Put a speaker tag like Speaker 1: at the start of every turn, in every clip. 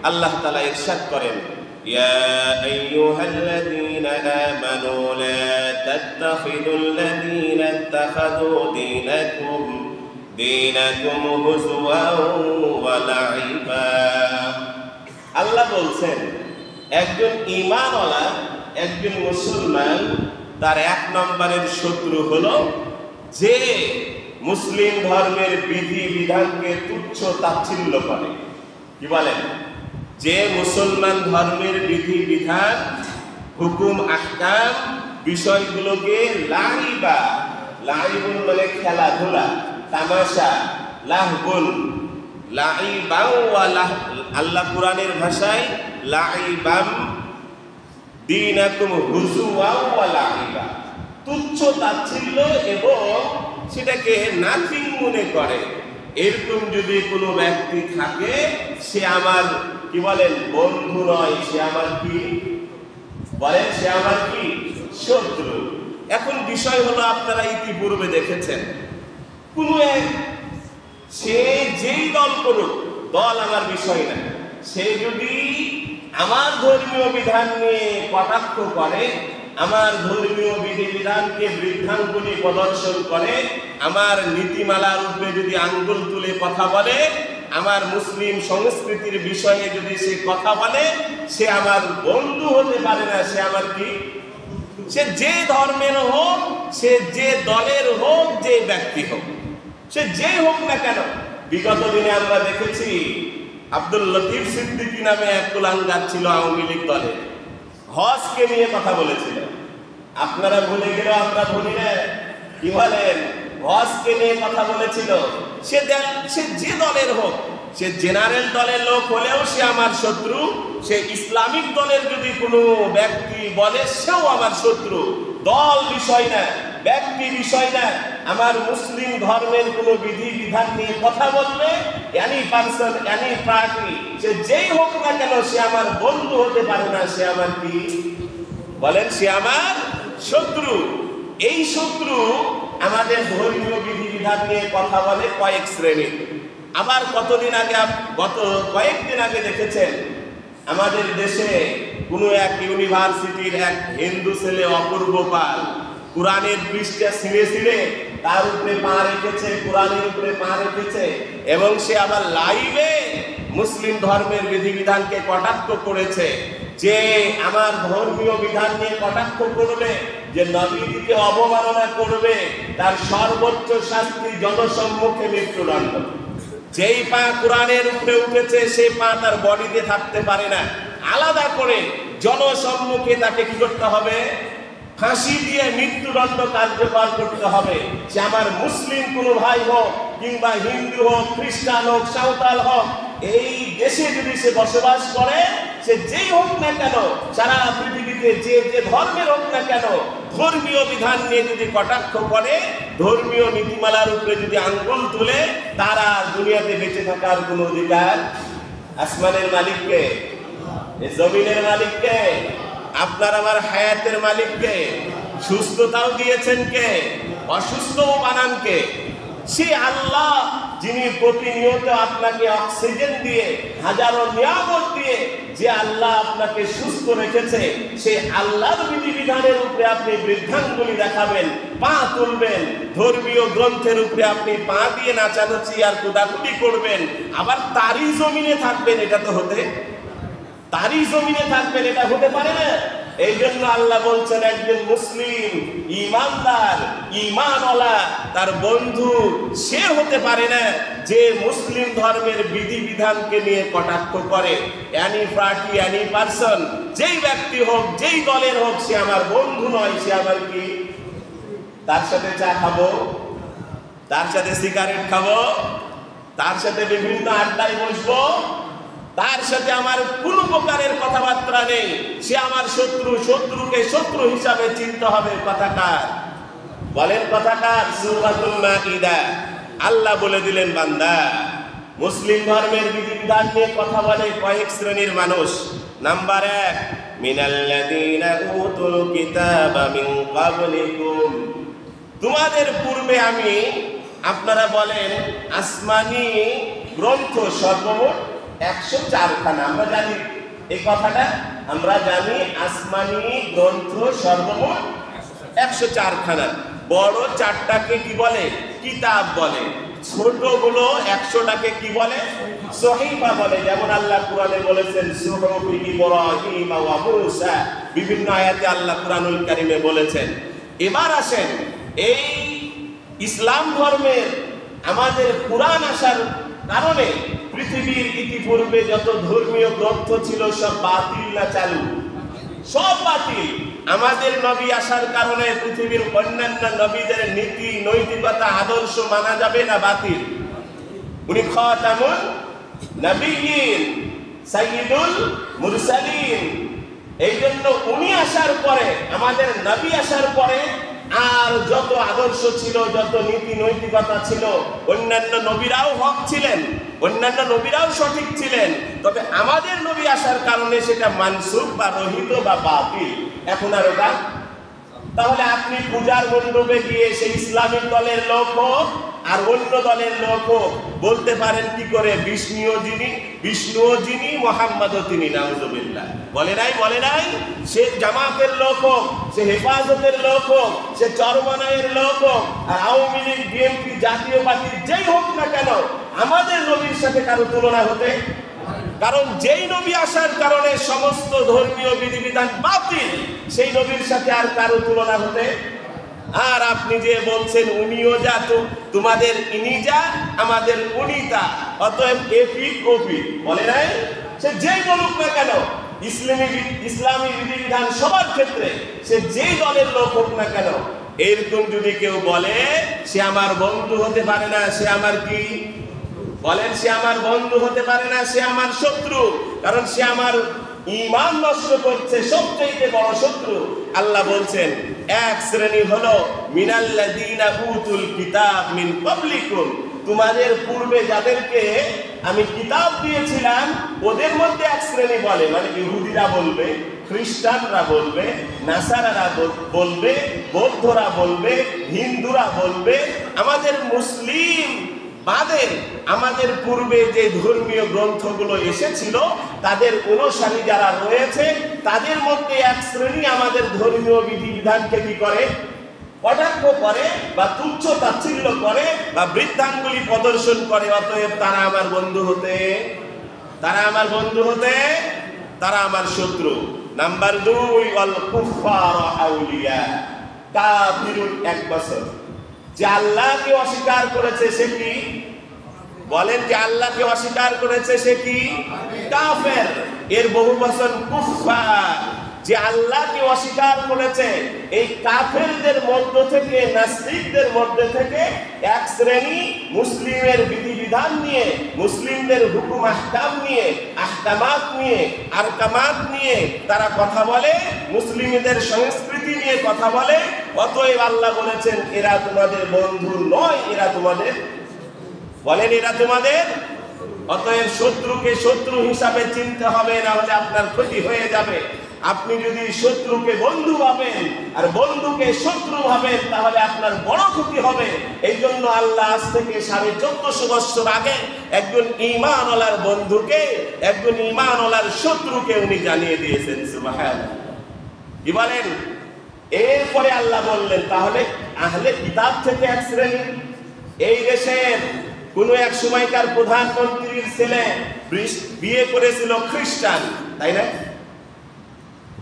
Speaker 1: আল্লাহ তাআলা ইরশাদ করেন, ইয়া আইয়ুহাল্লাযীনা আমানু লা তাত্তাখিযুল্লাযীনা ইত্তাখাযু দীনাকুম হুজওয়ান ওয়া লাইবা। আল্লাহ বলছেন, একজন ঈমানওয়ালা, একজন মুসলমান, তার এক নম্বরের শত্রু হলো যে মুসলিম ধর্মের বিধি বিধানকে তুচ্ছ তাচ্ছিল্য করে। কি বলেন? যে মুসলমান ধর্মের বিধি বিধান, হুকুম আহকাম বিষয়গুলোকে লাইবুন মানে খেলাধুলা, তামাশা, লাহবুন, আল্লাহ কোরআনের ভাষায় লাইবাম দীনাকুম হুজুওয়া ওয়া লাইবা, তুচ্ছ তাচ্ছিল্য এবং সেটাকে নাথিং মনে করে। এরকম যদি কোনো ব্যক্তি থাকে, সে আমার কি বলেন বন্ধু নয়, সে আমার কি বলেন, সে আমার কি শত্রু। এখন বিষয় হলো, আপনারা ইতিপূর্বে দেখেছেন, কোনো এক সে যেই দল করুক, দল আমার বিষয় না, সে যদি আমার ধর্মীয় বিধান নিয়ে কটাক্ষ করে, আমার ধর্মীয় বিধিবিধানকে বৃদ্ধাঙ্গুলি প্রদর্শন করে, আমার নীতিমালার উপরে যদি আঙ্গুল তুলে কথা বলে, আমার মুসলিম সংস্কৃতির বিষয়ে যদি সে কথা বলে, সে আমার বন্ধু হতে পারে না, সে আমার কি, সে যে ধর্মের হোক, সে যে দলের হোক, যে ব্যক্তি হোক, সে যে হোক না কেন। বিগত দিনে আমরা দেখেছি আব্দুল লতিফ সিদ্দিকী নামে এক কুলাঙ্গার ছিল আওয়ামী লীগ দলের, হজকে নিয়ে কথা বলেছিল। আপনারা ভুলে গেলেও আমরা ভুলি না। কি বলেন? হজকে নিয়ে কথা বলেছিল। সে যে দলের হোক, সে জেনারেল দলের লোক হলেও সে আমার শত্রু। সে ইসলামিক দলের যদি কোনো ব্যক্তি বলে, সেও আমার শত্রু। দল বিষয় না, ব্যক্তি বিষয় না, আমার মুসলিম ধর্মের কোনো বিধি বিধান নিয়ে কথা বলবে, এনি পারসন, এনি পার্টি, সে যেই হোক না কেন, সে আমার বন্ধু হতে পারে না, সে আমার কি বলেন, সে আমার শত্রু। এই শত্রু আমাদের ধর্মীয় বিধি বিধান নিয়ে কথা বলে কয়েক শ্রেণীর। আবার গত কয়েকদিন আগে দেখেছেন, আমাদের দেশে কোনো এক ইউনিভার্সিটির এক হিন্দু ছেলে অপূর্ব পাল কোরআনের পৃষ্ঠা ছিঁড়ে ছিঁড়ে তার উপরে পা রেখেছে, কোরআনের উপরে পা রেখেছে, এবং সে আবার লাইভে মুসলিম ধর্মের বিধিবিধানকে কটাক্ষ করেছে, যে আমার ধর্মীয় বিধান নিয়ে কটাক্ষ করবে, যে নবীজিকে অবমাননা করবে, তার সর্বোচ্চ শাস্তি জনসম্মুখে মৃত্যুদণ্ড। যেই পা কোরআনের উপরে উঠেছে, সেই পা তার বডিতে থাকতে পারে না, আলাদা করে জনসম্মুখে তাকে কি করতে হবে? ফাঁসি দিয়ে মৃত্যুদণ্ড কার্যকর করতে হবে। সে আমার মুসলিম কোনো ভাই হোক, কিংবা হিন্দু হোক, খ্রিস্টান হোক, সাঁওতাল হোক, এই দেশে যদি সে বসবাস করে, সে যেই হোক না কেন, সারা পৃথিবীতে যে যে ধর্মের হোক না কেন, ধর্মীয় বিধান নিয়ে যদি কটাক্ষ করে, ধর্মীয় নীতিমালার উপরে যদি আঙ্গুল তুলে, তারা দুনিয়াতে বেঁচে থাকার কোনো অধিকার। আসমানের মালিককে, জমিনের মালিককে, আপনার আমার হায়াতের মালিককে, সুস্থতাও দিয়েছেন কে, অসুস্থও বানান কে? সে আল্লাহ, যিনি প্রতিনিয়ত আপনাকে অক্সিজেন দিয়ে, হাজারো নিয়ামত দিয়ে যে আল্লাহ আপনাকে সুস্থ রেখেছে, সেই আল্লাহর বিধিবিধানের উপরে আপনি বৃদ্ধাঙ্গুলি দেখাবেন, পা তুলবেন, ধর্মীয় গ্রন্থের উপরে আপনি পা দিয়ে নাচানাচি আর কুদাকুদি করবেন, আবার তারই জমিনে থাকবেন, এটা তো তারই জমিনে থাকবেন, এটা হতে পারে না। এই জন্য আল্লাহ বলছেন, একজন মুসলিম ইমানদার, ইমানওয়ালা, তার বন্ধু সে হতে পারে না যে মুসলিম ধর্মের বিধিবিধানকে নিয়ে কটাক্ষ করে। এনি পার্টি, এনি পারসন, যেই ব্যক্তি হোক, যেই দলের হোক, সে আমার বন্ধু নয়, সে আমার কি? তার সাথে চা খাবো, তার সাথে সিগারেট খাবো, তার সাথে বিভিন্ন আড্ডায় বসবো, তার সাথে আমার কোনো প্রকারের কথাবার্তা নেই, সে আমার শত্রু। শত্রুকে শত্রু হিসাবে চিনতে হবে। কথাকার বলেন, কথাকার। সূরাতুল মাইদা আল্লাহ বলে দিলেন, বান্দা, মুসলিম ধর্মের বিধিবিধান নিয়ে কথা বলে কয়েক শ্রেণীর মানুষ। নাম্বার 1, মিনাল্লাযীনা উতুল কিতাবা মিন ক্বাবলিকুম, তোমাদের পূর্বে আমি, আপনারা বলেন আসমানি গ্রন্থ সর্বমোট 104 খানা। আমরা জানি এই কথাটা, আমরা জানি আসমানি গ্রন্থ সর্বমোট 104 খানা। বড় 4টাকে কি বলে? কিতাব বলে। ছোটগুলো 100টাকে কি বলে? সহিফা বলে। যেমন আল্লাহ কোরআনে বলেছেন সুহুফি ইব্রাহিম ওয়া মূসা, বিভিন্ন আয়াতে আল্লাহ কোরআনুল কারীমে বলেছেন। এবার আসেন, এই ইসলাম ধর্মের আমাদের কোরআন আসার কারণে পৃথিবীর ইতিপূর্বে যত ধর্মীয় গ্রন্থ ছিল সব বাতিল না চালু? সব বাতিল। আমাদের নবী আসার কারণে পৃথিবীর অন্যান্য নবীদের নীতি নৈতিকতা আদর্শ মানা যাবে না বাতিল? উনি খাতামুন নবিয়্যিন সাইয়্যিদুল মুরসালিন। এই জন্য উনি আসার পরে, আমাদের নবী আসার পরে আর যত আদর্শ ছিল, যত নীতি নৈতিকতা ছিল, অন্যান্য নবীরাও হক ছিলেন, অন্যান্য নবীরাও সঠিক ছিলেন, তবে আমাদের নবী আসার কারণে সেটা মানসুখ বা রহিত বা বাতিল। এখন আর ওটা, তাহলে আপনি পূজার মণ্ডপে গিয়ে সেই ইসলামিক দলের লোক হোক আর অন্য দলের লোক হোক, বলতে পারেন কি করে বিষ্ণুও যিনি মুহাম্মদও তিনি? নাউযুবিল্লাহ। বলে নাই? সে জামাতের লোক হোক, সে হেফাজতের লোক হোক, সে চরমনায়ের লোক হোক, আর আওয়ামী লীগ বিএনপি জাতীয় পার্টি যেই হোক না কেন, আমাদের নবীর সাথে কারো তুলনা হতে? কারণ যেই নবী আসার কারণে সমস্ত ধর্মীয় বিধিবিধান বাতিল, সেই নবীর সাথে আর কারো তুলনা হতে? আর আপনি যে বলছেন উনিও যা, তোমাদের ইনি যা, আমাদের উনি তা, অতএব এফিক ওফিক। বলে নাই? সে যেই বলুক না কেন, ইসলামী বিধিবিধান সবার ক্ষেত্রে সে যেই দলের লোক হোক না কেন, এরকম যদি কেউ বলে, সে আমার বন্ধু হতে পারে না। সে আমার কি বলেন? সে আমার বন্ধু হতে পারে না, সে আমার শত্রু। কারণ সে আমার ঈমান নষ্ট করছে, সবচেয়ে বড় শত্রু। আল্লাহ বলছেন এক শ্রেণী হলো মিনাল্লাযীনা উতুল কিতাব মিন ক্বাবলিকুম, তোমাদের পূর্বে যাদেরকে আমি কিতাব দিয়েছিলাম ওদের মধ্যে এক শ্রেণী বলে, মানে ইহুদিরা বলবে, খ্রিস্টানরা বলবে, নাসারারা বলবে, বৌদ্ধরা বলবে, হিন্দুরা বলবে, আমাদের মুসলিম বাদে আমাদের পূর্বে যে ধর্মীয় গ্রন্থগুলো এসেছিল তাদের অনুসারী যারা রয়েছে তাদের মধ্যে এক শ্রেণী আমাদের ধর্মীয় বিধিবিধানকে কি করে? কটাক্ষ করে বা তুচ্ছ তাচ্ছিল্য করে বা বৃদ্ধাঙ্গুলি প্রদর্শন করে। অতএব তারা আমার বন্ধু হতে তারা আমার শত্রু। নাম্বার 2, ওয়াল কুফার আউলিয়া, কাফিরুন 1 বছর। যে আল্লাহকে অস্বীকার করেছে সে কি? বলেন, যে আল্লাহকে অস্বীকার করেছে সে কি? কাফের। এর বহু বচন কুফার। যে আল্লাহকে অস্বীকার করেছে, এই কাফেরদের মধ্য থেকে, নাস্তিকদের মধ্যে থেকে এক শ্রেণী মুসলিমের বিধিবিধান নিয়ে, মুসলিমদের হুকুম আহকাম নিয়ে, আহকামাত নিয়ে, আরকামাত নিয়ে তারা কথা বলে, মুসলিমদের সংস্কৃতি নিয়ে কথা বলে। অতএব আল্লাহ বলেছেন এরা তোমাদের বন্ধু নয়, এরা তোমাদের, বলেন এরা তোমাদের। অতএব শত্রুকে শত্রু হিসাবে চিনতে হবে, না হলে আপনার ক্ষতি হয়ে যাবে। আপনি যদি শত্রুকে বন্ধু ভাবেন আর বন্ধুকে শত্রু ভাবেন তাহলে আপনার বড় ক্ষতি হবে। এই জন্য আল্লাহ আজ থেকে 1450 বছর আগে একজন ঈমানওয়ালার বন্ধুকে, একজন ঈমানওয়ালার শত্রুকে উনি জানিয়ে দিয়েছেন। সুবহানাল্লাহ। কি বলেন? এরপরে আল্লাহ বললেন তাহলে আহলে কিতাব থেকে এক শ্রেণী, এই দেশের কোন এক সময়কার প্রধানমন্ত্রীর ছেলে বিয়ে করেছিল খ্রিস্টান, তাই না?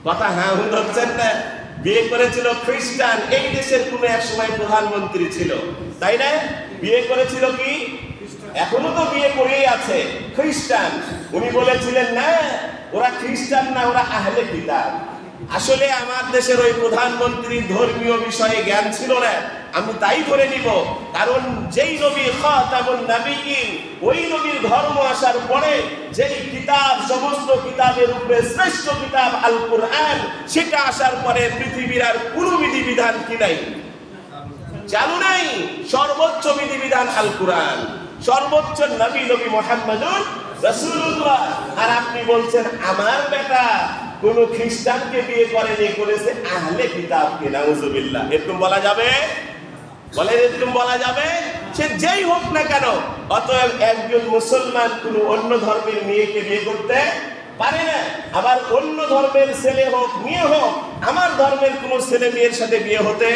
Speaker 1: কথা হ্যাঁ হচ্ছেন না? বিয়ে করেছিল খ্রিস্টান, এই দেশের কোন এক সময় প্রধানমন্ত্রী ছিল, তাই না? বিয়ে করেছিল কি? এখনো তো বিয়ে করেই আছে, খ্রিস্টান। উনি বলেছিলেন না ওরা খ্রিস্টান না, ওরা আহলে কিতাব। আসলে আমার দেশের ওই প্রধানমন্ত্রীর ধর্মীয় বিষয়ে জ্ঞান ছিল না, আমি তাই ধরে নিব। কারণ যেই নবী খাতামুন নবিয়্যিন, ওই নবীর ধর্ম আসার পরে যেই কিতাব, সমস্ত কিতাবের উপরে শ্রেষ্ঠ কিতাব আল কোরআন, সেটা আসার পরে পৃথিবীর আর কোনো বিধিবিধান কি নাই? চালু নাই। সর্বোচ্চ বিধিবিধান আল কোরআন, সর্বোচ্চ নবী মুহাম্মদুর রাসূলুল্লাহ। আর আপনি বলছেন আমার বেটা কোন খ্রিস্টানকে বিয়ে করেনি, করেছে আহলে কিতাবকে। নাউযুবিল্লাহ। এরকম বলা যাবে? বলে এরকম বলা যাবে? সে যেই হোক না কেন, অতএব একজন মুসলমান কোনো অন্য ধর্মের মেয়েকে বিয়ে করতে পারে না। আবার অন্য ধর্মের ছেলে হোক মেয়ে হোক আমার ধর্মের কোনো ছেলে মেয়ের সাথে বিয়ে হতে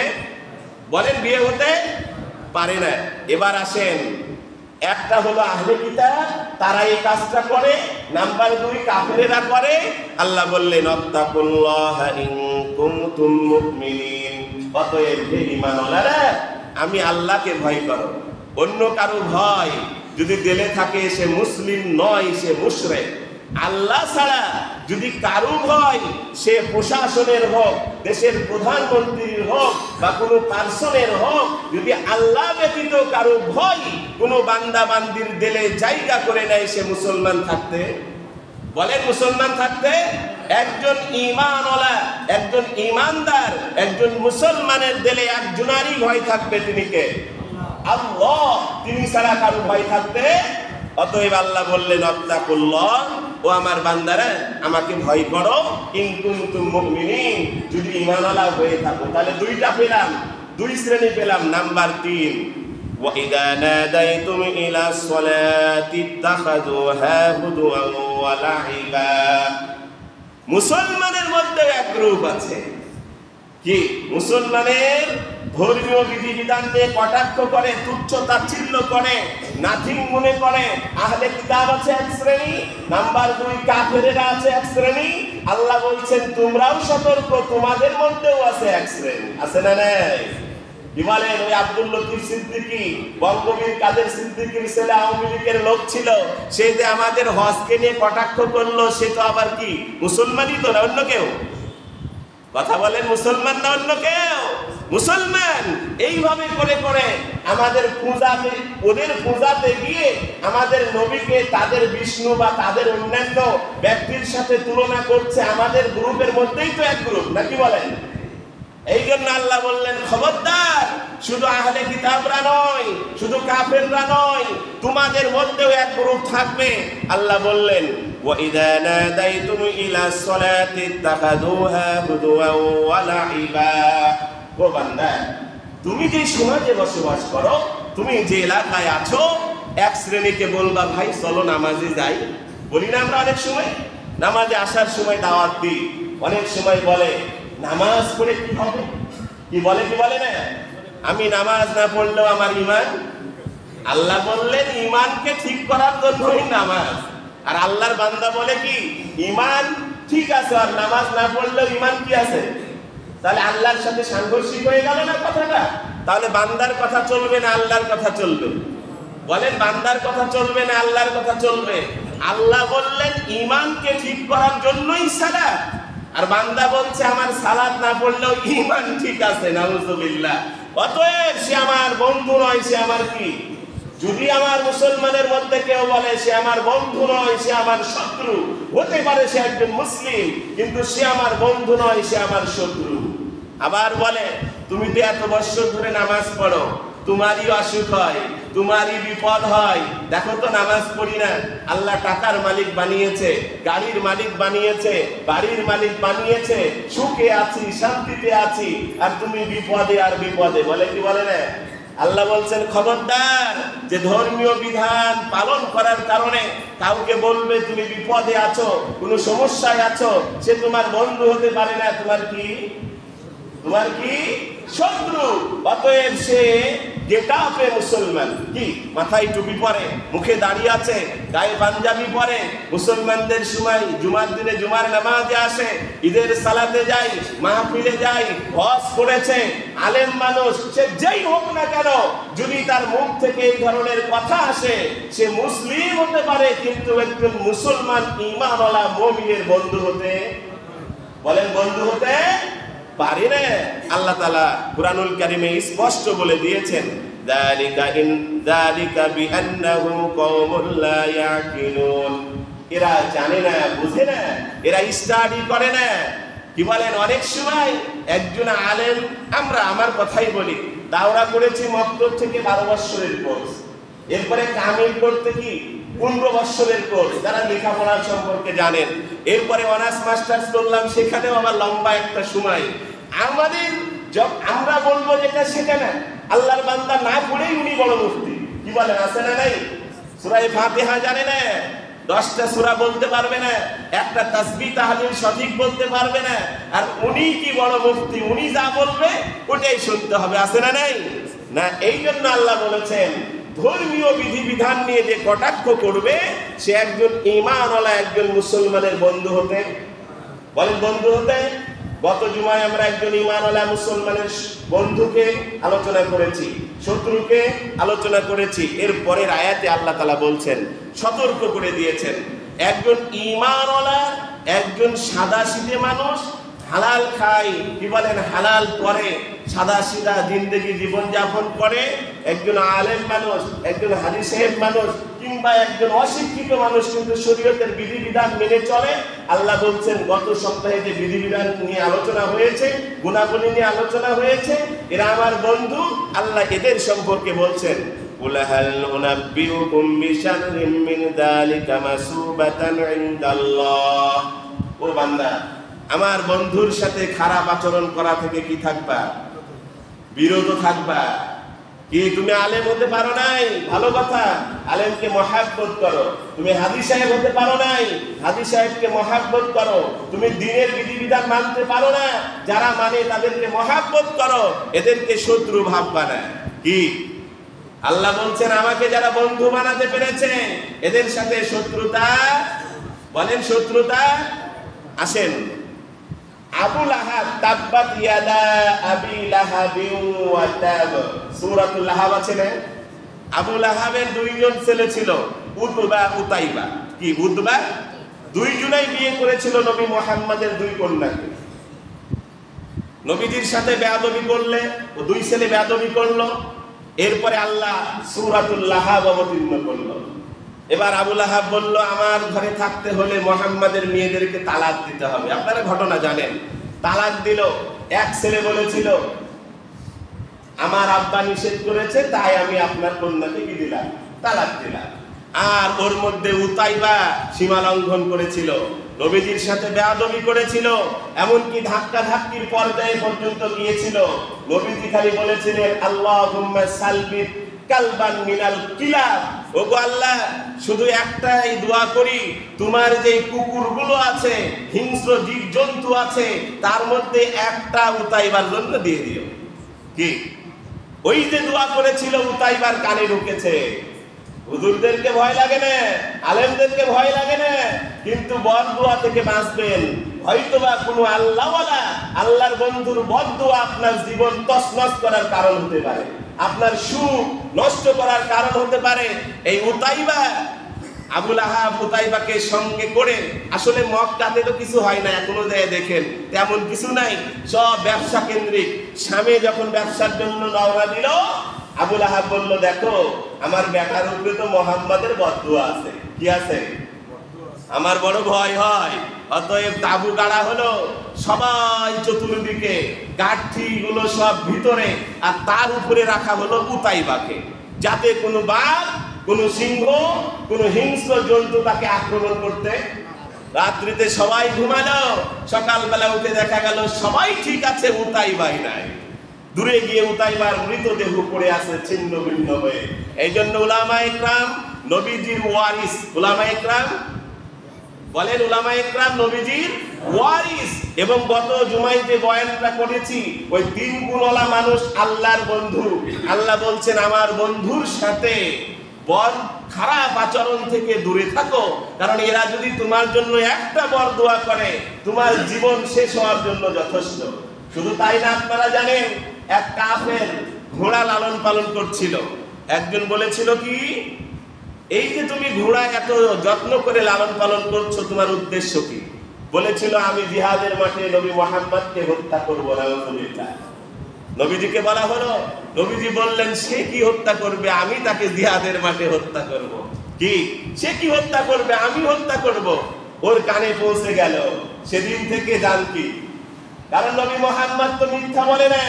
Speaker 1: পারে না। এবার আসেন, একটা হলো আহলে কিতাব, তারা এই কাজটা করে। নাম্বার 2 কাফেরেরা করে। আল্লাহ বললেন আত্তাকুল্লাহা ইন কুনতুম মুমিনিন, অতএব হে ঈমানওয়ালারা আমি আল্লাহকে ভয় করো। অন্য কারো ভয় যদি দিলে থাকে সে মুসলিম নয়, সে মুশরিক। আল্লাহ ছাড়া যদি কারো ভয়, সে প্রশাসনের হোক, দেশের প্রধানমন্ত্রীর হোক বা কোনো পার্সনের হোক, যদি আল্লাহ ব্যতীত কারো ভয় কোনো বান্দা বান্দির দিলে জায়গা করে নেয়, সে মুসলমান থাকতে মুসলমান থাকতে একজন ঈমানওয়ালা, একজন ঈমানদার, একজন মুসলমানের দিলে একজনারই ভয় থাকবে, তিনি কে? আল্লাহ। তিনি ছাড়া কারো ভয় থাকতে। অতএব আল্লাহ বললেন আত্তাকুল্লাহ, ও আমার বান্দারা আমাকে ভয় করো, ইন কুনতুম মুমিনিন, যদি ঈমানওয়ালা হয়ে থাকো। তাহলে 2টা পেলাম, 2 শ্রেণী পেলাম। নাম্বার 3, ওয়া ইযা নাদাইতুম ইলা সলাতি ইত্তাখাযুহা হুদুওয়ান ওয়া লাইবা। মুসলমানের মধ্যে এক গ্রুপ আছে কি মুসলমানের ধর্মীয় বিধিবিধান নিয়ে কটাক্ষ করে, তুচ্ছ তাচ্ছিল্য করে, নাথিং মনে করে। আহলে কিতাব আছে এক শ্রেণী, নাম্বার 2 কাফেরেরা আছে এক শ্রেণী। আল্লাহ বলছেন তোমরাও সতর্ক, তোমাদের মধ্যেও আছে এক শ্রেণী। আছে না নাই? কি বলেন? ওই আব্দুল লতিফ সিদ্দিকী, বঙ্গবীর কাদের সিদ্দিকীর ছেলে, আওয়ামী লীগের লোক ছিল, সে যে আমাদের হজকে নিয়ে কটাক্ষ করলো, সে তো আবার কি মুসলমানই তো না অন্য কেউ? কথা বলেন, মুসলমান না অন্য কেউ? মুসলমান। এইভাবে করে করে আমাদের পূজাতে, ওদের পূজাতে গিয়ে আমাদের নবীকে তাদের বিষ্ণু বা তাদের অন্যান্য ব্যক্তির সাথে তুলনা করছে। আমাদের গ্রুপের মধ্যেই তো এক গ্রুপ, নাকি বলেন? এই জন্য আল্লাহ বললেন খবরদার, শুধু আহলে কিতাবরা নয়, শুধু কাফেররা নয়, তোমাদের মধ্যেও এক গ্রুপ থাকবে। আল্লাহ বললেন ওয়া ইযা নাদাইতুম ইলা সলাতি ইত্তাখাযুহা হুদুওয়ান ওয়া লাইবা। ও বান্দা, তুমি যে সমাজে বসবাস করো, তুমি যে এলাকায় আছো, এক শ্রেণীকে বলবা ভাই চলো নামাজে যাই। বলি না আমরা অনেক সময়? নামাজে আসার সময় দাওয়াত দিই। অনেক সময় বলে নামাজ পড়ে কি হবে? কি বলে না? আমি নামাজ না পড়লেও আমার ঈমান। আল্লাহ বললেন ঈমানকে ঠিক করার জন্যই নামাজ। আর আল্লাহর বান্দা বলে কি ঈমান ঠিক আছে, আর নামাজ না পড়লেও ঈমান কি আছে? তাহলে আল্লাহর সাথে সাংঘর্ষিক হয়ে গেল না কথাটা? তাহলে বান্দার কথা চলবে না আল্লাহর কথা চলবে? বলেন, বান্দার কথা চলবে না আল্লাহর কথা চলবে? আল্লাহ বললেন ঈমানকে ঠিক করার জন্যই সালাত, আর বান্দা বলছে আমার সালাত না পড়লেও ঈমান ঠিক আছে। নাউজুবিল্লাহ। অতএব সে আমার বন্ধু নয়, সে আমার কি? যদি আমার মুসলমানের মধ্যে কেউ বলে সে আমার বন্ধু নয়, সে আমার শত্রু, হতে পারে সে একজন মুসলিম, কিন্তু সে আমার বন্ধু নয়, সে আমার শত্রু। আবার বলে তুমি তো এত বছর ধরে নামাজ পড়ো, তোমারই অসুখ হয়, তোমারই বিপদ হয়, দেখো তো নামাজ পড়ি না। আল্লাহ টাকার মালিক বানিয়েছে, গাড়ির মালিক বানিয়েছে, বাড়ির মালিক বানিয়েছে, সুখে আছি, শান্তিতে আছি, আর তুমি বিপদে আর বিপদে। বলে কি বলে না? আল্লাহ বলছেন খবরদার, যে ধর্মীয় বিধান পালন করার কারণে কাউকে বলবে তুমি বিপদে আছো, কোনো সমস্যায় আছো, সে তোমার বন্ধু হতে পারে না, তোমার কি শত্রু। অতএব সে গেটাপে মুসলমান, কি মাথায় টুপি পরে, মুখে দাঁড়িয়ে আছে, গায়ে পাঞ্জাবি পরে, মুসলমানদের সময় জুমার দিনে জুমার নামাজে আসে, ঈদের সালাতে যায়, মাহফিলে যায়, হজ করেছে, আলেম মানুষ, সে যেই হোক না কেন, যদি তার মুখ থেকে এই ধরনের কথা আসে, সে মুসলিম হতে পারে, কিন্তু একজন মুসলমান ঈমানওয়ালা মুমিনের বন্ধু হতে পারে না। আল্লাহ তাআলা কুরআনুল কারীমে স্পষ্ট বলে দিয়েছেন যালিকা বিআন্নাহুম কওমুন লা ইয়াকিলুন। এরা জানে না, বুঝে না, এরা স্টাডি করে না। কি বলেন? অনেক সময় একজন আলেম, আমার কথাই বলি, দাওরা করেছি মক্তব থেকে 12 বছরের কোর্স, এরপরে কামিল করতে কি 15 বছরের কোর্স, যারা লেখাপড়ার সম্পর্কে জানেন। এরপরে অনার্স মাস্টার্স করলাম, সেখানেও আমার লম্বা একটা সময়। আমরা বলবো যেটা সেটা না, আল্লাহর বান্দা না পড়েই উনি বড় মুফতি। কি বলেন? আছে না নাই? সূরা ফাতিহা জানে না, 10টা সূরা বলতে পারবে না, একটা তাসবিহ তাহলিল সঠিক বলতে পারবে না, আর উনি কি বড় মুফতি, উনি যা বলবে ওটাই শুনতে হবে, আছে না নাই? না, এই জন্য আল্লাহ বলেছেন ধর্মীয় বিধিবিধান নিয়ে যে কটাক্ষ করবে সে একজন ঈমানওয়ালা, একজন মুসলমানের বন্ধু হতে, বলেন বন্ধু হতে। গত জুমায় আমরা একজন ঈমানওয়ালা মুসলমানের বন্ধুকে আলোচনা করেছি, শত্রুকে আলোচনা করেছি। এর পরের আয়াতে আল্লাহ তাআলা বলছেন, সতর্ক করে দিয়েছেন, একজন ঈমানওয়ালা, একজন সাদাসিধে মানুষ, হালাল খায়, কি বলেন, হালাল করে, সাদাসিধা জিন্দেগি জীবন যাপন করে, একজন আলেম মানুষ, একজন হাজী সাহেব মানুষ, কিংবা একজন অশিক্ষিত মানুষ কিন্তু শরীয়তের বিধিবিধান মেনে চলে। আল্লাহ বলছেন গত সপ্তাহে যে বিধিবিধান নিয়ে আলোচনা হয়েছে, গুণাগুণ নিয়ে আলোচনা হয়েছে, এরা আমার বন্ধু। আল্লাহ এদের সম্পর্কে বলছেন, কুল হাল উনাব্বিউকুম বিশাররিম মিন যালিকা মাসুবাতান ইনদাল্লাহ। ও বান্দা, আমার বন্ধুর সাথে খারাপ আচরণ করা থেকে কি থাকবা? বিরত থাকবা। কি তুমি আলেম হতে পারো নাই? ভালো কথা, আলেমকে মহাব্বত করো। তুমি হাজী সাহেব হতে পারো নাই? হাজী সাহেবকে মহাব্বত করো। তুমি দ্বীনের বিধিবিধান মানতে পারো না, যারা মানে তাদেরকে মহাব্বত করো, এদেরকে শত্রু ভাববা না। কি আল্লাহ বলছেন, আমাকে যারা বন্ধু বানাতে পেরেছে এদের সাথে শত্রুতা, বলেন শত্রুতা। আসেন, আবু লাহাব, তাব্বাত ইয়াদা আবি লাহাবিন ওয়া তাব, সূরাতুল লাহাব আছে না? আবু লাহাবের দুইজন ছেলে ছিল, উতবা উতাইবা। কি উতবা? দুইজনাই বিয়ে করেছিল নবী মুহাম্মাদের দুই কন্যাকে। নবীজির সাথে বেয়াদবি করলে ও দুই ছেলে বেয়াদবি করলো, এরপরে আল্লাহ সূরাতুল লাহাব অবতীর্ণ করলো। এবার আবু লাহাব বলল, আমার ঘরে থাকতে হলে মুহাম্মাদের মেয়েদেরকে তালাক দিতে হবে। আপনারা ঘটনা জানেন, তালাক দিল। এক ছেলে বলেছিল, আমার আব্বা নিষেধ করেছে, তাই আমি আপনার কন্যাকে কি দিলাম? তালাক দিলাম। আর ওর মধ্যে উতাইবা সীমা লঙ্ঘন করেছিল, নবীজির সাথে বেয়াদবি করেছিল, এমনকি ধাক্কা ধাক্কির পর্যায়ে পর্যন্ত গিয়েছিল। নবীজি খালি বলেছিলেন, আল্লাহুম্মা সালবিত কালবান মিনাল কিলাব, ওগো আল্লাহ, শুধু একটাই দোয়া করি, তোমার যে কুকুরগুলো আছে, হিংস্র জীবজন্তু আছে, তার মধ্যে একটা উতাইবার জন্য দিয়ে দিও। কি ওই যে দোয়া করেছিল উতাইবার কানে ঢুকেছে। হুজুরদেরকে ভয় লাগে না, আলেমদেরকে ভয় লাগে না, কিন্তু বদদোয়া থেকে বাঁচবেন। হয়তোবা কোনো আল্লাহওয়ালা, আল্লাহর বন্ধুর বদদোয়া আপনার জীবন তছনছ করার কারণ হতে পারে, আপনার সুখ নষ্ট করার কারণ হতে পারে। এই উতাইবা, আবু লাহাব উতাইবাকে সঙ্গে করে, আসলে মক্কাতে তো কিছু হয় না, এখনো যায় দেখেন তেমন কিছু নাই, সব ব্যবসা কেন্দ্রিক। স্বামী যখন ব্যবসার জন্য রওনা দিল, আবু লাহাব বলল, দেখো আমার বেটার উপরে তো মুহাম্মাদের বদদুয়া আছে। কি আছে? আমার বড় ভয় হয়। অতএব তাবু গাড়া হলো, সবাই চতুর্দিকে, কাঠিগুলো সব ভিতরে, আর তার উপরে রাখা হলো উতাইবাকে, যাতে কোনো বাঘ, কোনো সিংহ, কোনো হিংস্র জন্তু তাকে আক্রমণ করতে। রাত্রিতে সবাই ঘুমালো, সকালবেলা উঠে দেখা গেল সবাই ঠিক আছে, উতাইবাই নাই। দূরে গিয়ে উতাইবার মৃতদেহ পড়ে আছে ছিন্ন ভিন্ন হয়ে। এই জন্য উলামায়ে ইকরাম নবীজির ওয়ারিস। উলামায়ে ইকরাম বলেন, উলামায়ে ইকরাম নবীজির ওয়ারিস। এবং গত জুমায় যে বয়ানটা করেছি, ওই তিন গুণওয়ালা মানুষ আল্লাহর বন্ধু। আল্লাহ বলছেন, আমার বন্ধুর সাথে বর খারাপ আচরণ থেকে দূরে থাকো, কারণ এরা যদি তোমার জন্য একটা বরদোয়া করে, তোমার জীবন শেষ হওয়ার জন্য যথেষ্ট। শুধু তাই না, আপনারা জানেন এক কাফের ঘোড়া লালন পালন করছিল। একজন বলেছিল, কি এই যে তুমি ঘোড়া এত যত্ন করে লালন পালন করছো, তোমার উদ্দেশ্য কি? বলেছিল, আমি জিহাদের মাঠে নবী মুহাম্মদকে হত্যা করব। নাউযুবিল্লাহ। নবীজিকে বলা হলো, নবীজি বললেন, সে কি হত্যা করবে? আমি তাকে জিহাদের মাঠে হত্যা করব। কি সে কি হত্যা করবে? আমি হত্যা করব। ওর কানে পৌঁছে গেল। সেদিন থেকে জান কি, কারণ নবী মুহাম্মদ তো মিথ্যা বলে না,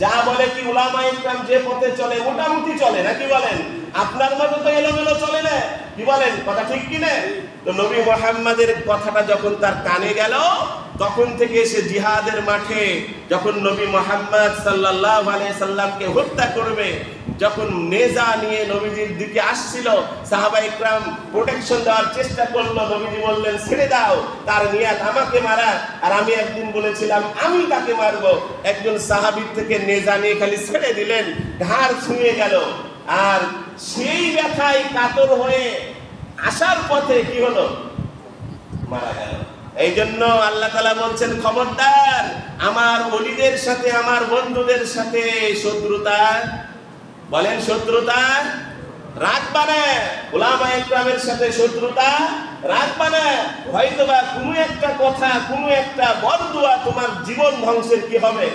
Speaker 1: যা বলে কি উলামায়ে ইকরাম যে পথে চলে মোটামুটি চলে, নাকি বলেন? আপনার মতো তো এলোমেলো চলে না, কি বলেন? কথা ঠিক কি না? তো নবী মুহাম্মাদের কথাটা যখন তার কানে গেল, তখন থেকে সে জিহাদের মাঠে যখন নবী মুহাম্মদ সাল্লাল্লাহু আলাইহি সাল্লামকে হত্যা করবে, যখন নেজা নিয়ে নবীজির দিকে আসছিল, সাহাবা ইকরাম প্রোটেকশন দেওয়ার চেষ্টা করলো। নবীজি বললেন ছেড়ে দাও, তার নিয়াত আমাকে মারা, আর আমি একদিন বলেছিলাম আমি তাকে মারবো। একজন সাহাবীর থেকে নেজা নিয়ে খালি ছেড়ে দিলেন, ঘাড় ছুঁয়ে গেল। আর সেই ব্যথায় কাতর হয়ে আসার পথে কি হলো, মারা গেল। এই জন্য আল্লাহ তাআলা বলছেন খবরদার আমার ওলিদের সাথে, আমার বন্ধুদের সাথে শত্রুতা, বলেন শত্রুতা রাখবা না। উলামায়ে কেরামের সাথে শত্রুতা রাখবা না। হয়তোবা কোনো একটা কথা, কোনো একটা বদদুয়া তোমার জীবন ধ্বংসের কি হবে।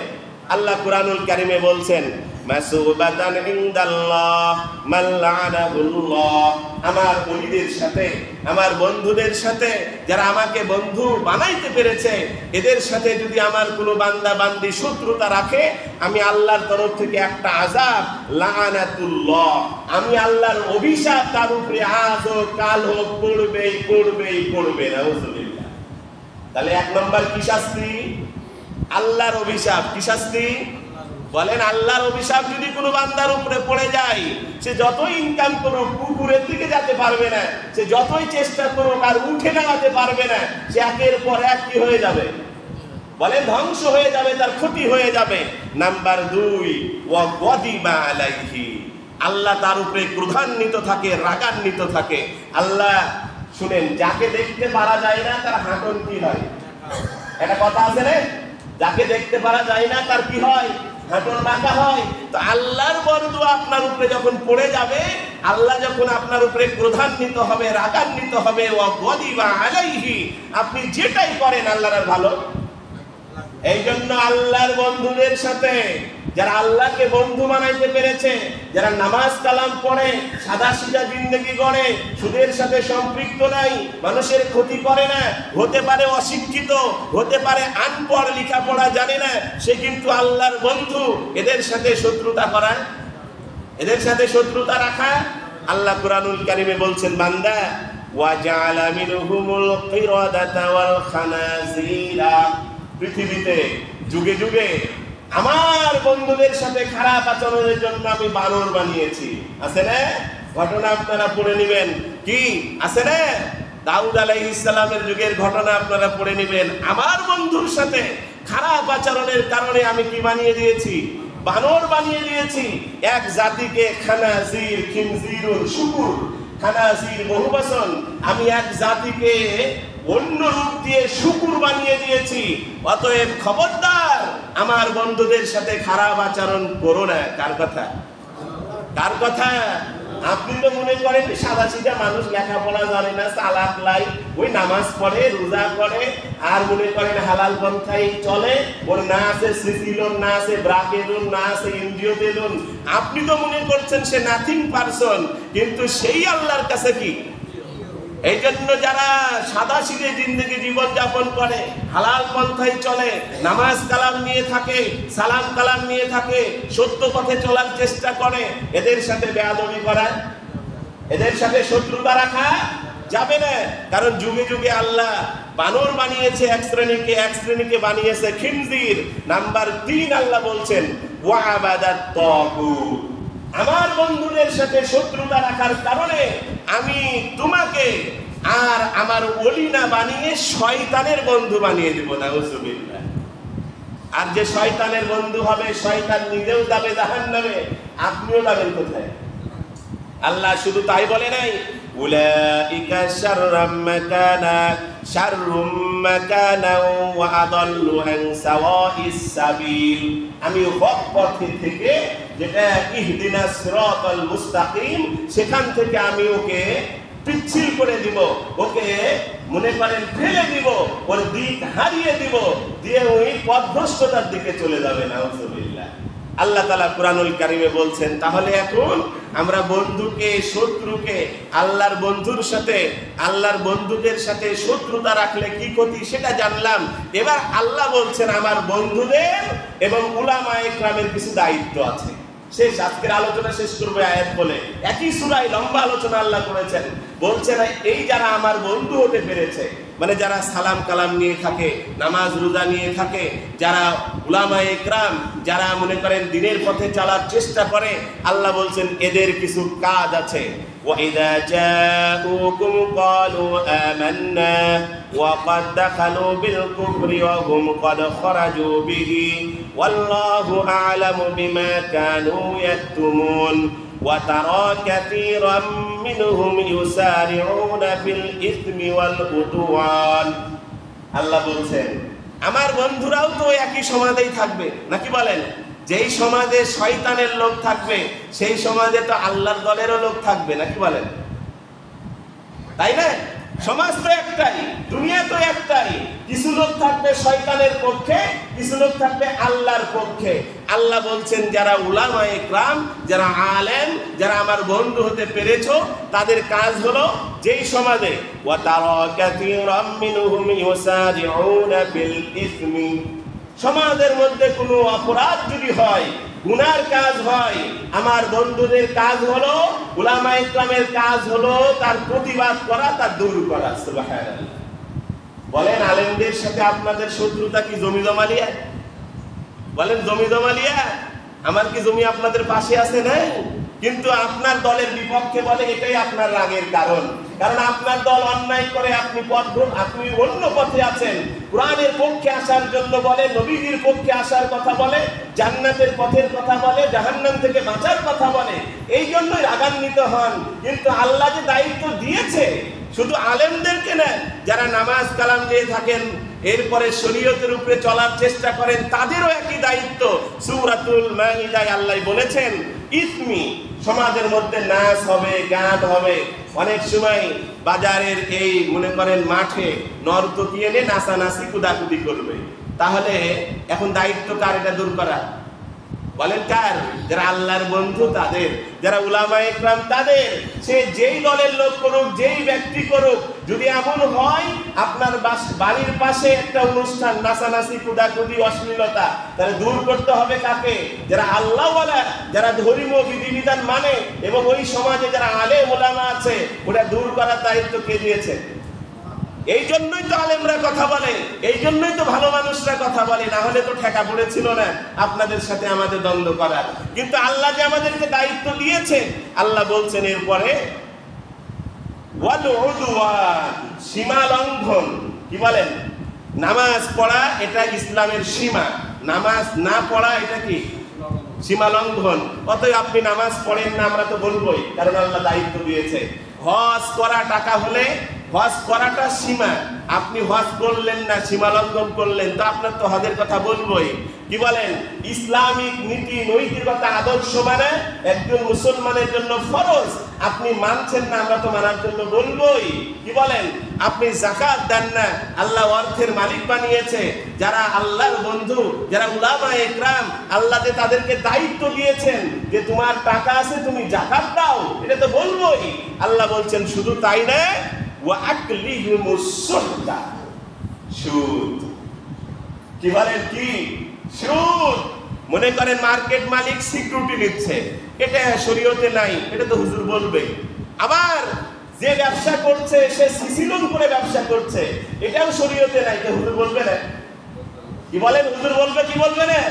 Speaker 1: আল্লাহ কুরআনুল কারীমে বলছেন মাসুবাতান ইনদাল্লাহ মাল্লানাহুল্লাহ, আমার ওলিদের সাথে, আমার বন্ধুদের সাথে, যারা আমাকে বন্ধু বানাইতে পেরেছে, এদের সাথে যদি আমার কোনো বান্দা বান্দি শত্রুতা রাখে, আমি আল্লাহর তরফ থেকে একটা আযাব, লাআনাতুল্লাহ, আমি আল্লাহর অভিশাপ তার উপরে আজ হোক কাল হোক পড়বেই পড়বেই পড়বে। নাউযুবিল্লাহ। তাহলে এক নম্বর কি শাস্তি? আল্লাহর অভিশাপ। কি শাস্তি? বলেন আল্লাহর অভিশাপ যদি কোনো বান্দার উপরে পড়ে যায়, সে যতই ইনকাম করুক পুকুরের দিকে যেতে পারবে না, সে যতই চেষ্টা করুক আর উঠে দাঁড়াতে পারবে না, সে একের পর এক কি হয়ে যাবে, বলেন ধ্বংস হয়ে যাবে, তার ক্ষতি হয়ে যাবে। নাম্বার 2, ওয়া গাদিবা আলাইহি, আল্লাহ তার উপরে ক্রোধান্বিত থাকে, রাগান্বিত থাকে। আল্লাহ শুনেন, যাকে দেখতে পারা যায় না তার হাঁটন কি হয়, একটা কথা আছে না, যাকে দেখতে পারা যায় না তার কি হয়, হাঁটন বাঁকা হয়। তো আল্লাহর বরদুয়া আপনার উপরে যখন পড়ে যাবে, আল্লাহ যখন আপনার উপরে ক্রোধান্বিত হবে, রাগান্বিত হবে, ওয়া গাদিবা আলাইহি, আপনি যেটাই করেন আল্লাহর ভালো। এই জন্য আল্লাহর বন্ধুদের সাথে, যারা আল্লাহকে বন্ধু বানাইতে পেরেছে, যারা নামাজ কালাম পড়ে, সাদা সিধা জিন্দেগি গড়ে, সুদের সাথে সম্পৃক্ত নাই, মানুষের ক্ষতি করে না, হতে পারে অশিক্ষিত, হতে পারে আনপড়, লেখাপড়া জানে না, সে কিন্তু আল্লাহর বন্ধু। এদের সাথে শত্রুতা করা, এদের সাথে শত্রুতা রাখা, আল্লাহ কুরআনুল কারীমে বলছেন বান্দা ওয়া জাআলা মিনহুমুল কিরাদাতা ওয়াল খানাজিরা, পৃথিবীতে যুগে যুগে আমার বন্ধুদের সাথে খারাপ আচরণের জন্য আমি বানর বানিয়েছি। আছে না ঘটনা, আপনারা পড়ে নেবেন। কি আছে না, দাউদ আলাইহিস সালামের যুগের ঘটনা আপনারা পড়ে নেবেন। আমার বন্ধুর সাথে খারাপ আচরণের কারণে আমি কি বানিয়ে দিয়েছি, বানর বানিয়ে দিয়েছি। এক জাতিকে খানাজির, খিনজিরুন শুকুর, খানাজির বহুবচন, আমি এক জাতিকে অন্য রূপ দিয়ে শুকুর বানিয়ে দিয়েছি। অতএব খবরদার আমার বন্ধুদের সাথে খারাপ আচরণ করো না। কার কথা, কার কথা? আপনি তো মনে করেন সাদা সিধা মানুষ, লেখাপড়া জানে না, চালাক লাই, ওই নামাজ পড়ে, রোজা করে, আর মনে করেন হালাল পন্থায় চলে, ওর না আছে সিসি লোন, না আছে ব্রাকে লোন, না আছে এনজিওতে লোন। আপনি তো মনে করছেন সে নাথিং পারসন, কিন্তু সেই আল্লাহর কাছে কি। এই জন্য যারা সাদা সিধে জিন্দেগি জীবন যাপন করে, হালাল পন্থায় চলে, নামাজ কালাম নিয়ে থাকে, সালাম কালাম নিয়ে থাকে, সত্য পথে চলার চেষ্টা করে, এদের সাথে বেয়াদবি করা, এদের সাথে শত্রুতা রাখা যাবে না। কারণ যুগে যুগে আল্লাহ বানর বানিয়েছে এক শ্রেণীকে, এক শ্রেণীকে বানিয়েছে খিনজির। নাম্বার 3 আল্লাহ বলছেন ওয়া আবাদাত তাগুত, আমার বন্ধুদের সাথে শত্রুতা রাখার কারণে আমি তোমাকে আর আমার ওলি না বানিয়ে শয়তানের বন্ধু বানিয়ে দেব। নাউযুবিল্লাহ। আর যে শয়তানের বন্ধু হবে, শয়তান নিজেও যাবে জাহান্নামে, আপনিও যাবেন কোথায়? আল্লাহ শুধু তাই বলে নাই, উলাইকা শাররুম মাকানা, শাররুম মাকানা ওয়া আদাল্লু আন সাওয়াইস সাবিল, আমি হক পথে থেকে, যেটা ইহদিনাস সিরাতাল মুস্তাকিম, সেখান থেকে আমি ওকে পিচ্ছিল করে দিব, ওকে মনে করেন ফেলে দিব, ওর দিক হারিয়ে দিব, দিয়ে ওই পথভ্রষ্টতার দিকে চলে যাবে। নাউযুবিল্লাহ। আল্লাহ তাআলা কুরআনুল কারীমে বলছেন, তাহলে এখন আমরা বন্ধুকে, শত্রুকে, আল্লাহর বন্ধুর সাথে, আল্লাহর বন্ধুদের সাথে শত্রুতা রাখলে কি ক্ষতি সেটা জানলাম। এবার আল্লাহ বলছেন আমার বন্ধুদের এবং উলামায়ে কেরামের কিছু দায়িত্ব আছে। শেষ, আজকের আলোচনা শেষ করবে আয়াত বলে। একই সূরায় লম্বা আলোচনা আল্লাহ করেছেন, বলছেন এই যারা আমার বন্ধু হতে পেরেছে, মানে যারা সালাম কালাম নিয়ে থাকে, নামাজ রোজা নিয়ে থাকে, যারা উলামায়ে ইকরাম যারা মনে করেন দিনের পথে চলার চেষ্টা করে, আল্লাহ বলছেন এদের কিছু কাজ আছে। وَإِذَا جَاءُوكُمْ قَالُوا آمَنَّا وَقَدْ دَخَلُوا بِالْكُفْرِ وَهُمْ قَدْ خَرَجُوا بِهِ وَاللَّهُ أَعْلَمُ بِمَا كَانُوا يَكْتُمُونَ وَتَرَى كَثِيرًا مِّنْهُمْ يُسَارِعُونَ فِي الْإِثْمِ وَالْعُدْوَانِ। আল্লাহ বলছেন আমার বন্ধুরাও তো একই সমাজেই থাকবে, নাকি বলেন? যেই সমাজে শয়তানের লোক থাকবে সেই সমাজে তো আল্লাহর দলেরও লোক থাকবে, নাকি বলেন? তাই না? সমাজ তো একটাই, দুনিয়া তো একটাই। কিছু লোক থাকবে শয়তানের পক্ষে, কিছু লোক থাকবে আল্লাহর পক্ষে। আল্লাহ বলছেন যারা উলামায়ে ইকরাম, যারা আলেম, যারা আমার বন্ধু হতে পেরেছো, তাদের কাজ হলো যেই সমাজে ওয়া তারা কাসীরাম মিনহুম ইউসারিউনা ফিল ইসমি, সমাজের মধ্যে কোনো অপরাধ যদি হয়, গুনার কাজ হয়, আমার বন্ধুদের কাজ হলো, উলামায়ে ইকরামের কাজ হলো তার প্রতিবাদ করা, তার দূর করা। সুবহানাল্লাহ। বলেন আলেমদের সাথে আপনাদের শত্রুতা কি জমি জমালিয়া? বলেন জমি জমালিয়া? আমার কি জমি আপনাদের পাশে আছে? না, কিন্তু আপনার দলের বিপক্ষে বলে, এটাই আপনার রাগের কারণ। কারণ আপনার দল অন্যায় করে, আপনি অন্য পথে আছেন। কোরআনের পক্ষে আসার জন্য বলে, নবীর পক্ষে আসার কথা বলে, জান্নাতের পথের কথা বলে, জাহান্নাম থেকে বাঁচার কথা বলে, এই জন্যই রাগান্বিত হন। কিন্তু আল্লাহ যে দায়িত্ব দিয়েছে শুধু আলেমদেরকে না, যারা নামাজ কালাম দিয়ে থাকেন, এরপরে শরীয়তের উপরে চলার চেষ্টা করেন, তাদেরও একই দায়িত্ব। সূরাতুল মাইদায় আল্লাহ বলেছেন ইসমি, সমাজের মধ্যে নাচ হবে, গান হবে। অনেক সময় বাজারের এই মনে করেন মাঠে নর্তকী এনে নাচানাচি কুদাকুদি করবে। তাহলে এখন দায়িত্ব কার এটা দূর করা? বলেন কার? যারা আল্লাহর বন্ধু তাদের, যারা উলামায়ে ইকরাম তাদের। সে যেই দলের লোক করুক, যেই ব্যক্তি করুক, যদি এমন হয় আপনার বাড়ির পাশে একটা অনুষ্ঠান, নাচানাচি কুদাকুদি অশ্লীলতা, তাহলে দূর করতে হবে কাকে? যারা আল্লাহওয়ালা, যারা ধর্মীয় বিধিবিধান মানে, এবং ওই সমাজে যারা আলেম ওলামা আছে, ওটা দূর করার দায়িত্ব কে দিয়েছে? এই জন্যই তো আলেমরা কথা বলে, এই জন্যই তো ভালো মানুষরা কথা বলে, না হলে তো ঠেকা পড়েছিল না আপনাদের সাথে আমাদের দ্বন্দ্ব করার। কিন্তু আল্লাহ যে আমাদেরকে দায়িত্ব দিয়েছে, আল্লাহ বলছেন এরপরে ওয়াল উদওয়ান, সীমা লঙ্ঘন। কি বলেন? নামাজ পড়া এটা ইসলামের সীমা, নামাজ না পড়া এটা কি? সীমা লঙ্ঘন। অতএব আপনি নামাজ পড়েন না আমরা তো বলবোই, কারণ আল্লাহ দায়িত্ব দিয়েছে। হজ করা টাকা হলে হজ করাটা সীমা, আপনি হজ করলেন না, সীমা লঙ্ঘন করলেন, তো আপনার তো হজের কথা বলবোই। কি বলেন? ইসলামিক নীতি নৈতিকতা আদর্শ মানে একজন মুসলমানের জন্য ফরজ, আপনি মানছেন না, আমরা তো মানার জন্য বলবোই। কি বলেন? আপনি যাকাত দেন না, আল্লাহ অর্থের মালিক বানিয়েছে। যারা আল্লাহর বন্ধু, যারা উলামায়ে ইকরাম, আল্লাহ যে তাদেরকে দায়িত্ব দিয়েছেন যে তোমার টাকা আছে তুমি যাকাত দাও, এটা তো বলবোই। আল্লাহ বলছেন শুধু তাই না, ওয়া আকলিহিমুস সুহতা, সুদ। কি বলেন? কি সুদ? মনে করেন মার্কেট মালিক সিকিউরিটি নিচ্ছে, এটা শরীয়তে নাই, এটা তো হুজুর বলবে। আবার যে ব্যবসা করছে সে সিসি লোন করে ব্যবসা করছে, এটাও শরীয়তে নাই, তো হুজুর বলবে না? কি বলেন? হুজুর বলবে কি বলবে না?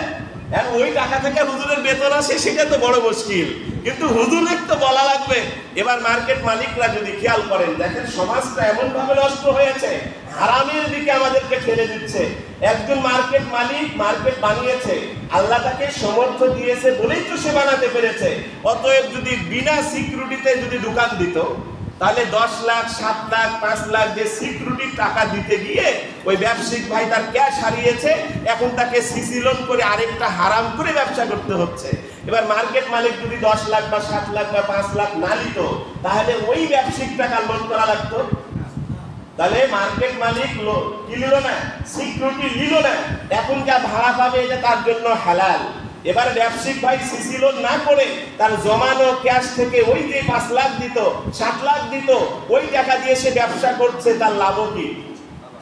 Speaker 1: আর ওই টাকা থেকে হুজুরের বেতন আসে, সেটা তো বড় মুশকিল, কিন্তু হুজুরের তো বলা লাগবে। এবার মার্কেট মালিকরা যদি খেয়াল করেন, দেখেন সমাজটা এমন ভাবে নষ্ট হয়েছে, হারামের দিকে আমাদেরকে ঠেলে দিচ্ছে। একজন মার্কেট মালিক মার্কেট বানিয়েছে, আল্লাহ তাকে সমর্থ দিয়েছে বলেই তো সে বানাতে পেরেছে। অতএব যদি বিনা সিকিউরিটিতে যদি দোকান দিত, তাহলে 10 লাখ, 7 লাখ, 5 লাখ যে সিকিউরিটি টাকা দিতে গিয়ে ওই ব্যবসায়িক ভাই তার ক্যাশ হারিয়েছে, এখন তাকে সিসি লোন করে আরেকটা হারাম করে ব্যবসা করতে হচ্ছে। এবার মার্কেট মালিক যদি 10 লাখ বা 7 লাখ বা 5 লাখ না নিত, তাহলে ওই ব্যবসায়িক টাকা লোন করা লাগতো। তাহলে মার্কেট মালিক কি নিল না? সিকিউরিটি নিল না, এখন যা ভাড়া পাবে এটা তার জন্য হালাল। এবার ব্যবসায়িক ভাই সিসি লোন না করে তার জমানো ক্যাশ থেকে ওই যে 5 লাখ দিত, 7 লাখ দিত, ওই টাকা দিয়ে সে ব্যবসা করছে, তার লাভও কি?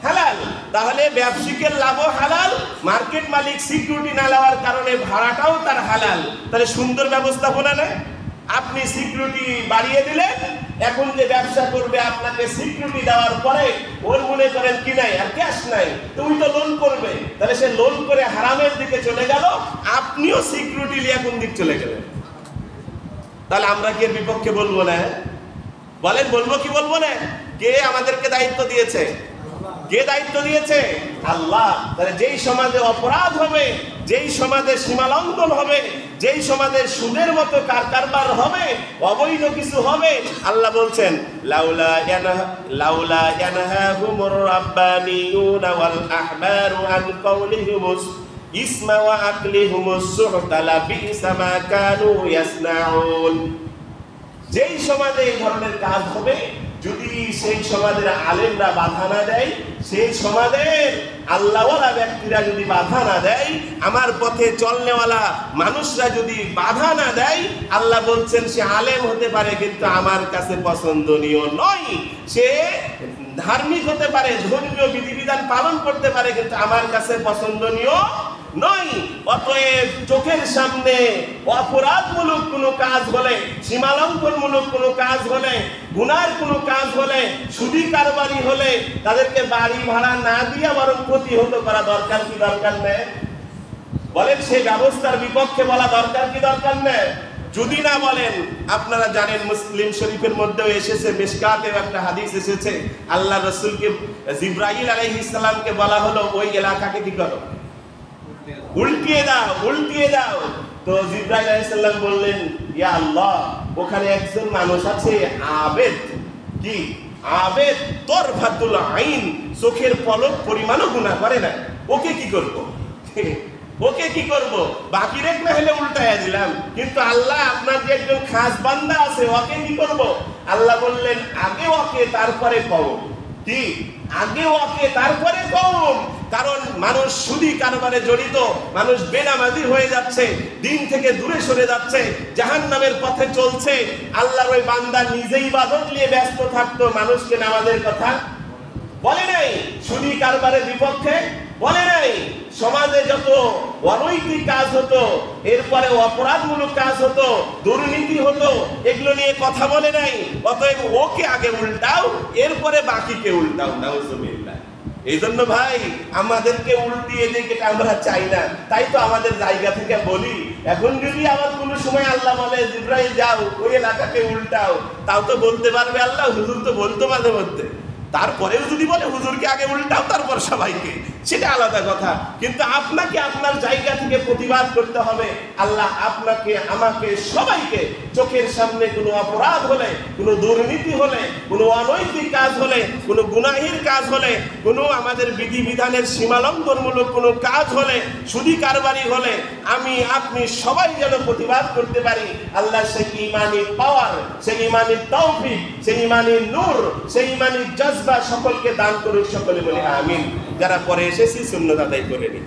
Speaker 1: হালাল। তাহলে ব্যবসায়িকের লাভও হালাল, মার্কেট মালিক সিকিউরিটি না নেওয়ার কারণে ভাড়াটাও তার হালাল। তাহলে সুন্দর ব্যবস্থাপনা না? আপনি সিকিউরিটি বাড়িয়ে দিলেন, এখন যে ব্যবসা করবে আপনাকে সিকিউরিটি দেওয়ার পরে ওর মনে করেন কি নাই আর ক্যাশ নাই, তুমি তো লোন করবে, তাহলে সে লোন করে হারামের দিকে চলে গেল, আপনিও সিকিউরিটি নিয়ে কোন দিক চলে গেলেন। তাহলে আমরা কি এর বিপক্ষে বলবো না? বলেন বলবো কি বলবো না? কে আমাদেরকে দায়িত্ব দিয়েছে? কে দায়িত্ব দিয়েছে? আল্লাহ। তাহলে যেই সমাজে অপরাধ হবে, যেই সমাজে সীমালঙ্ঘন হবে, যেই সমাজে সুদের মতো কারবার হবে, অবৈধ কিছু হবে, আল্লাহ বলছেন লাউলা ইয়ানহাহুমুর রাব্বানিয়ুনা ওয়াল আহবারু আন কাউলিহিমুস ইসমা ওয়া আকলিহুমুস সুহতা লাবিসা মা কানু ইয়াসনাউন। যেই সমাজে এই ধরনের কাজ হবে, যদি সেই সমাজের আলেমরা বাধা না দেয়, সেই সমাজের আল্লাহওয়ালা ব্যক্তিরা যদি বাধা না দেয়, আমার পথে চলনেওয়ালা মানুষরা যদি বাধা না দেয়, আল্লাহ বলছেন সে আলেম হতে পারে কিন্তু আমার কাছে পছন্দনীয় নয়। সে ধার্মিক হতে পারে, ধর্মীয় বিধিবিধান পালন করতে পারে, কিন্তু আমার কাছে পছন্দনীয় নয়। অতএব চোখের সামনে অপরাধমূলক কোনো কাজ হলে, সীমালঙ্ঘনমূলক কোনো কাজ হলে, গুনার কোনো কাজ হলে, সুদি কারবারি হলে, তাদেরকে বাড়ি ভাড়া না দিয়ে বরং প্রতিহত করা দরকার কি দরকার নেই? বলেন সেই ব্যবস্থার বিপক্ষে বলা দরকার কি দরকার নেই? যদি না বলেন, আপনারা জানেন মুসলিম শরীফের মধ্যেও এসেছে, মিশকাতেও একটা হাদিস এসেছে, আল্লাহ রাসূলকে জিবরাইল আলাইহিস সালামকে বলা হলো ওই এলাকাকে কি করো, উল্টিয়ে দাও, উল্টিয়ে দাও। তো জিবরাইল আলাইহিস সালাম বললেন, ইয়া আল্লাহ, ওখানে একজন মানুষ আছে আবেদ, কি আবেদ, তরফাতুল আইন, চোখের পলক পরিমাণও গুনাহ করে না, ওকে কি করব? ওকে কি করব? বাকি রেখ না হলে উল্টায়া দিলাম, কিন্তু আল্লাহ আপনার যে একজন খাস বান্দা আছে, ওকে কি করব? আল্লাহ বললেন আগে ওকে তারপরে কওম। কি আগে ওকে তারপরে কওম? কারণ মানুষ সুদি কারবারে জড়িত, মানুষ বেনামাজি হয়ে যাচ্ছে, দিন থেকে দূরে সরে যাচ্ছে, জাহান্নামের পথে চলছে। আল্লাহর ওই বান্দা নিজেই ইবাদত নিয়ে ব্যস্ত থাকতো, মানুষকে নামাজের কথা বলে নাই, সুদি কারবারের বিপক্ষে বলে নাই। সমাজে যত অনৈতিক কাজ হতো, এরপরে অপরাধমূলক কাজ হতো, দুর্নীতি হতো, এগুলো নিয়ে কথা বলে নাই। অতএব ওকে আগে উল্টাও, এরপরে বাকিকে উল্টাও। নাউজুবিল্লাহ। এই জন্য ভাই আমাদেরকে উল্টিয়ে দিক এটা আমরা চাই না, তাই তো আমাদের জায়গা থেকে বলি। এখন যদি আবার কোনো সময় আল্লাহ বলে জিবরাইল যাও ওই এলাকাকে উল্টাও, তাও তো বলতে পারবে আল্লাহ, হুজুর তো বলতো মাঝে মধ্যে। তারপরেও যদি বলে হুজুরকে আগে উল্টাও তারপর সবাইকে, সেটা আলাদা কথা। কিন্তু আপনাকে আপনার জায়গা থেকে প্রতিবাদ করতে হবে। আল্লাহ আপনাকে, আমাকে, সবাইকে চোখের সামনে কোনো অপরাধ হলে, কোনো দুর্নীতি হলে, কোনো অনৈতিক কাজ হলে, কোনো গুনাহের কাজ হলে, কোনো আমাদের বিধিবিধানের সীমালঙ্ঘনমূলক কোনো কাজ হলে, সুদি কারবারি হলে, আমি আপনি সবাই যেন প্রতিবাদ করতে পারি। আল্লাহ সেই ইমানি পাওয়ার, সেই ইমানি তৌফিক, সেই ইমানি নূর, সেই ইমানি জজবা সকলকে দান করুক। সকলে বলি আমিন। যারা পরে এসেছি সুন্নাত আদায় করে নিই।